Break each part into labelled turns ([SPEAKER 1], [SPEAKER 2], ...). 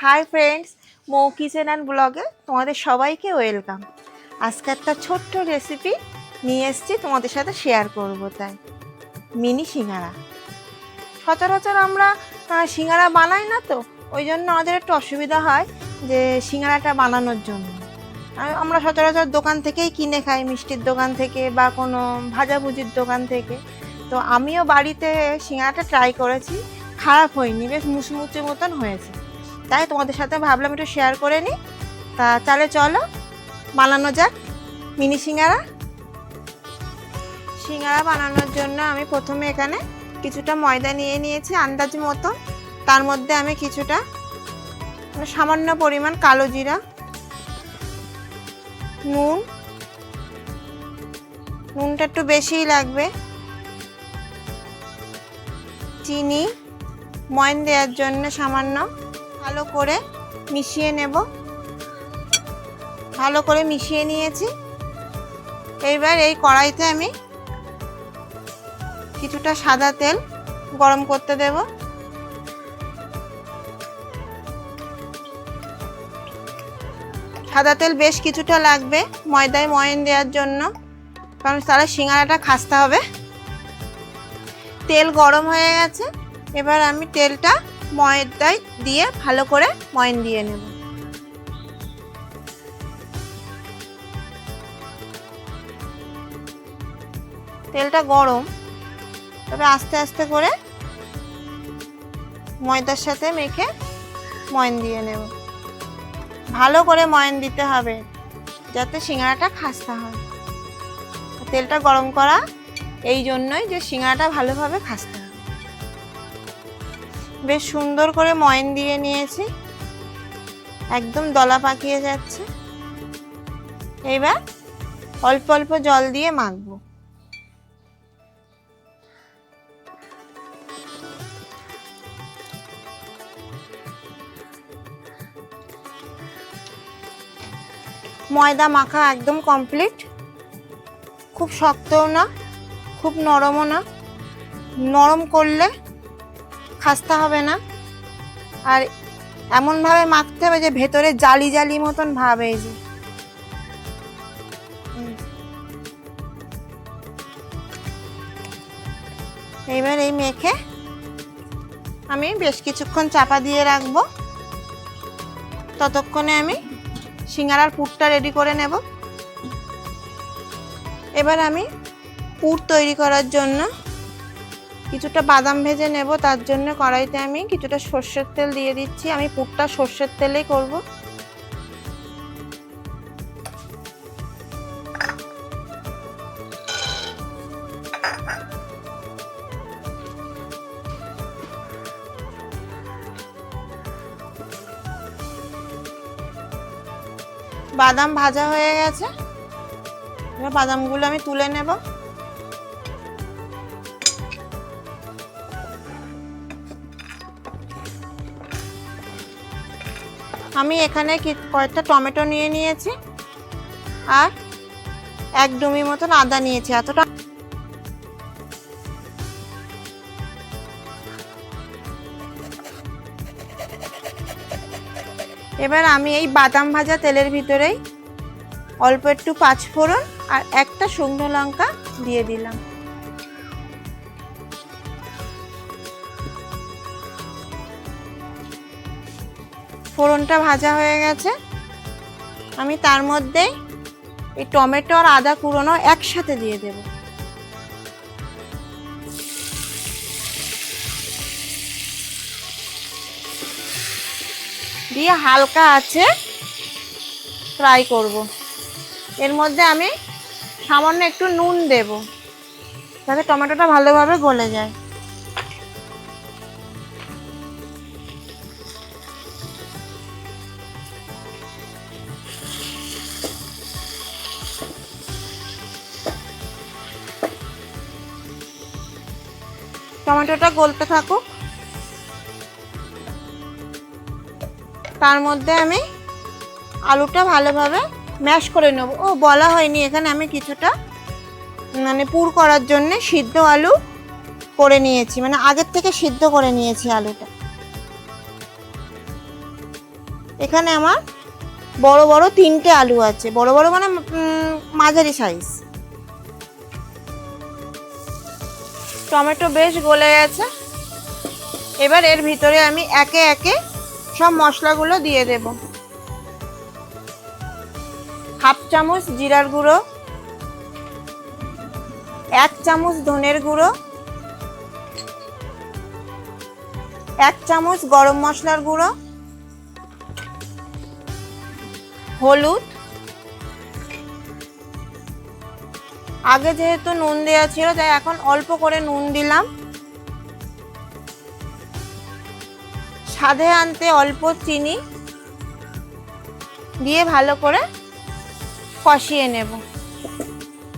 [SPEAKER 1] Hi friends, Mou kitchen and ব্লগে তোমাদের সবাইকে ওয়েলকাম। আজকে একটা ছোট্ট রেসিপি নিয়ে এসেছি তোমাদের সাথে শেয়ার করব। তাই মিনি সিঙ্গারা। সচরাচর আমরা সিঙ্গারা বানাই না, তো ওই জন্য আমাদের একটু অসুবিধা হয় যে সিঙ্গারাটা বানানোর জন্য। আমরা সচরাচর দোকান থেকেই কিনে খাই, মিষ্টির দোকান থেকে বা কোনো ভাজাভুজির দোকান থেকে। তো আমিও বাড়িতে সিঙ্গারাটা ট্রাই করেছি, খারাপ হয়নি, বেশ মুচমুচে মতন হয়েছে। তাই তোমাদের সাথে ভাবলাম একটু শেয়ার করে নিই। তা তাহলে চলো বানানো যাক মিনি সিঙ্গারা। সিঙ্গারা বানানোর জন্য আমি প্রথমে এখানে কিছুটা ময়দা নিয়ে নিয়েছি আন্দাজ মতো। তার মধ্যে আমি কিছুটা সামান্য পরিমাণ কালো জিরা, নুনটা একটু বেশিই লাগবে, চিনি ময়ন দেওয়ার জন্য সামান্য, ভালো করে মিশিয়ে নেব। ভালো করে মিশিয়ে নিয়েছি। এইবার এই কড়াইতে আমি কিছুটা সাদা তেল গরম করতে দেব। সাদা তেল বেশ কিছুটা লাগবে ময়দায় ময়ন দেওয়ার জন্য, কারণ তাহলে সিঙ্গারাটা খাস্তা হবে। তেল গরম হয়ে গেছে, এবার আমি তেলটা ময়দায় দিয়ে ভালো করে ময়ন দিয়ে নেব। তেলটা গরম, তবে আস্তে আস্তে করে ময়দার সাথে মেখে ময়ন দিয়ে নেব। ভালো করে ময়ন দিতে হবে যাতে সিঙ্গারাটা খাস্তা হয়। তেলটা গরম করা এই জন্যই যে সিঙ্গারাটা ভালোভাবে খাস্তা হবে। বেশ সুন্দর করে ময়ন দিয়ে নিয়েছি, একদম দলা পাকিয়ে যাচ্ছে। এবার অল্প অল্প জল দিয়ে মাখবো। ময়দা মাখা একদম কমপ্লিট। খুব শক্তও না, খুব নরমও না। নরম করলে খাস্তা হবে না, আর এমনভাবে মাখতে হবে যে ভেতরে জালি জালি মতন ভাব। এই যে এইবার এই মেখে আমি বেশ কিছুক্ষণ চাপা দিয়ে রাখবো। ততক্ষণে আমি সিঙ্গারার পুরটা রেডি করে নেব। এবার আমি পুর তৈরি করার জন্য কিছুটা বাদাম ভেজে নেব। তার জন্য কড়াইতে আমি কিছুটা সর্ষের তেল দিয়ে দিচ্ছি। আমি পুরটা সর্ষের তেলেই করব। বাদাম ভাজা হয়ে গেছে, এবার বাদামগুলো আমি তুলে নেব। আমি এখানে কয়েকটা টমেটো নিয়ে নিয়েছি আর এক ডুমি মতন আদা নিয়েছি। এতটা এবার আমি এই বাদাম ভাজা তেলের ভিতরেই অল্প একটু পাঁচফোড়ন আর একটা শুকনো লঙ্কা দিয়ে দিলাম। ফোড়নটা ভাজা হয়ে গেছে, আমি তার মধ্যে এই টমেটো আর আদা কুড়োনো একসাথে দিয়ে দেব। দিয়ে হালকা আছে ফ্রাই করব। এর মধ্যে আমি সামান্য একটু নুন দেব যাতে টমেটোটা ভালোভাবে গলে যায়। টমেটোটা গলতে থাকুক। তার মধ্যে আমি আলুটা ভালোভাবে ম্যাশ করে নেব। বলা হয়নি, এখানে আমি কিছুটা পুর করার জন্য সিদ্ধ আলু করে নিয়েছি, আগের থেকে সিদ্ধ করে নিয়েছি আলুটা। এখানে আমার বড় বড় 3টে আলু আছে, বড় বড় মানে মাঝারি সাইজ। টমেটো বেশ গলে গেছে। এবার এর ভিতরে আমি একে একে সব মশলাগুলো দিয়ে দেব। 1/2 চামচ জিরার গুঁড়ো, 1 চামচ ধনের গুঁড়ো, 1 চামচ গরম মশলার গুঁড়ো, হলুদ, আগে যেহেতু নুন দেওয়া ছিল তাই এখন অল্প করে নুন দিলাম, স্বাদে আনতে অল্প চিনি দিয়ে ভালো করে কষিয়ে নেব।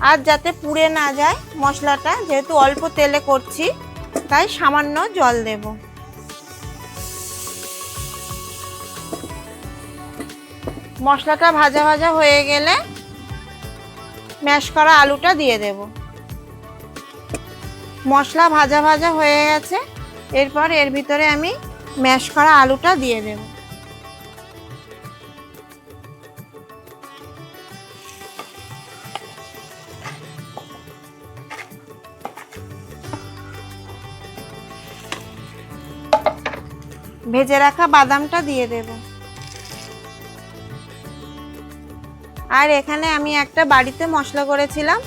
[SPEAKER 1] আর যাতে পুড়ে না যায় মশলাটা, যেহেতু অল্প তেলে করছি তাই সামান্য জল দেব। মশলাটা ভাজা ভাজা হয়ে গেলে ম্যাশ করা আলুটা দিয়ে দেব। মশলা ভাজা ভাজা হয়ে গেছে, এরপর এর ভিতরে আমি ম্যাশ করা আলুটা দিয়ে দেব। ভেজে রাখা বাদামটা দিয়ে দেব। আর এখানে আমি একটা বাড়িতে মশলা করেছিলাম,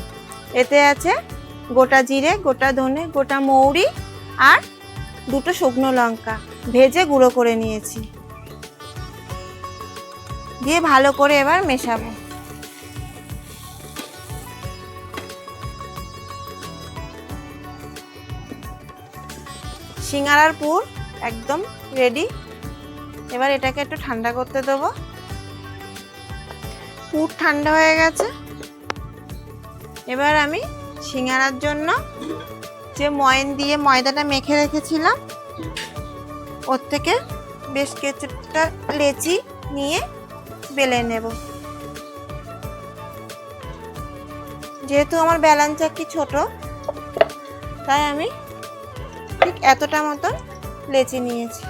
[SPEAKER 1] এতে আছে গোটা জিরে, গোটা ধনে, গোটা মৌরি আর 2টো শুকনো লঙ্কা ভেজে গুঁড়ো করে নিয়েছি, দিয়ে ভালো করে এবার মেশাবো। সিঙ্গারার পুর একদম রেডি। এবার এটাকে একটু ঠান্ডা করতে দেবো। পুর ঠান্ডা হয়ে গেছে। এবার আমি সিঙ্গারার জন্য যে ময়ন দিয়ে ময়দাটা মেখে রেখেছিলাম ওর থেকে বেশ কিছুটা লেচি নিয়ে বেলে নেব। যেহেতু আমার বেলন চাকি ছোট তাই আমি ঠিক এতটা মতো লেচি নিয়েছি।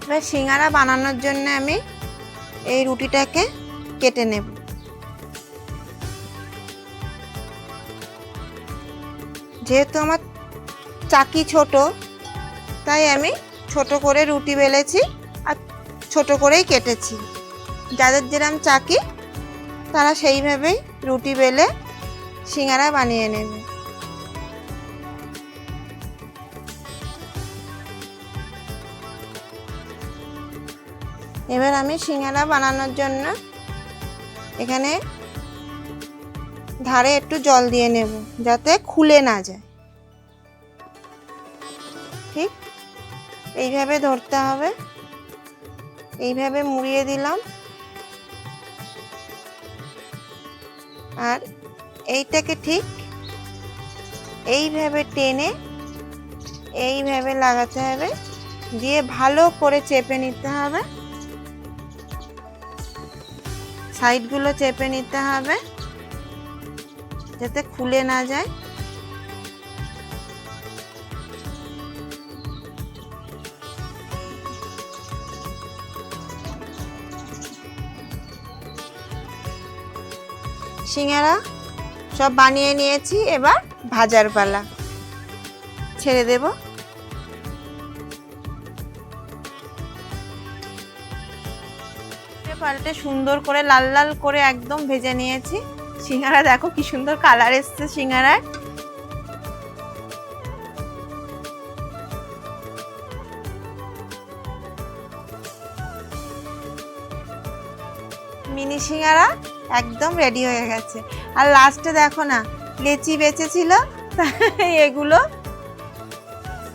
[SPEAKER 1] এবার সিঙ্গারা বানানোর জন্য আমি এই রুটিটাকে কেটে নেব। যেহেতু আমার চাকি ছোট তাই আমি ছোট করে রুটি বেলেছি আর ছোট করেই কেটেছি। যাদের যেরকম চাকি তারা সেইভাবেই রুটি বেলে সিঙ্গারা বানিয়ে নেবে। এবার আমি সিঙ্গারা বানানোর জন্য এখানে ধারে একটু জল দিয়ে নেব যাতে খুলে না যায়। ঠিক এইভাবে ধরতে হবে, এইভাবে মুড়িয়ে দিলাম আর এইটাকে ঠিক এইভাবে টেনে এইভাবে লাগাতে হবে, দিয়ে ভালো করে চেপে নিতে হবে। সাইডগুলো চেপে নিতে হবে যাতে খুলে না যায়। সিঙ্গারা সব বানিয়ে নিয়েছি, এবার ভাজার পালা। ছেড়ে দেব। পাল্টে সুন্দর করে লাল লাল করে একদম ভেজে নিয়েছি সিঙ্গারা। দেখো কি সুন্দর কালার এসছে সিঙ্গারার। মিনি সিঙ্গারা একদম রেডি হয়ে গেছে। আর লাস্টে দেখো না লেচি বেঁচেছিল এগুলো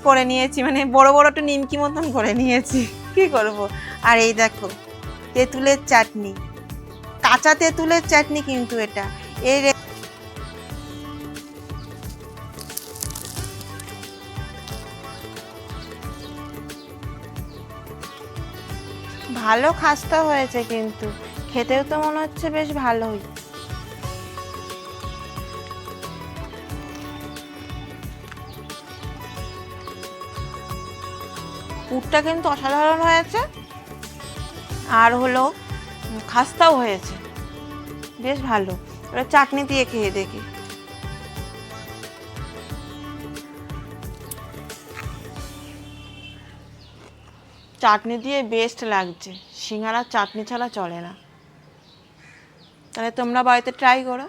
[SPEAKER 1] করে নিয়েছি, মানে বড় বড় একটু নিমকি মতন করে নিয়েছি, কি করব। আর এই দেখো তেঁতুলের চাটনি, কাঁচা তেঁতুলের চাটনি কিন্তু এটা। এর ভালো খাস্তা হয়েছে, কিন্তু খেতেও তো মনে হচ্ছে বেশ ভালোই। পুরটা কিন্তু অসাধারণ হয়েছে, আর হলো খাস্তাও হয়েছে, বেশ ভালো। এবার চাটনি দিয়ে খেয়ে দেখি। চাটনি দিয়ে বেস্ট লাগছে, সিঙ্গারা চাটনি ছাড়া চলে না। তাহলে তোমরা বাড়িতে ট্রাই করো।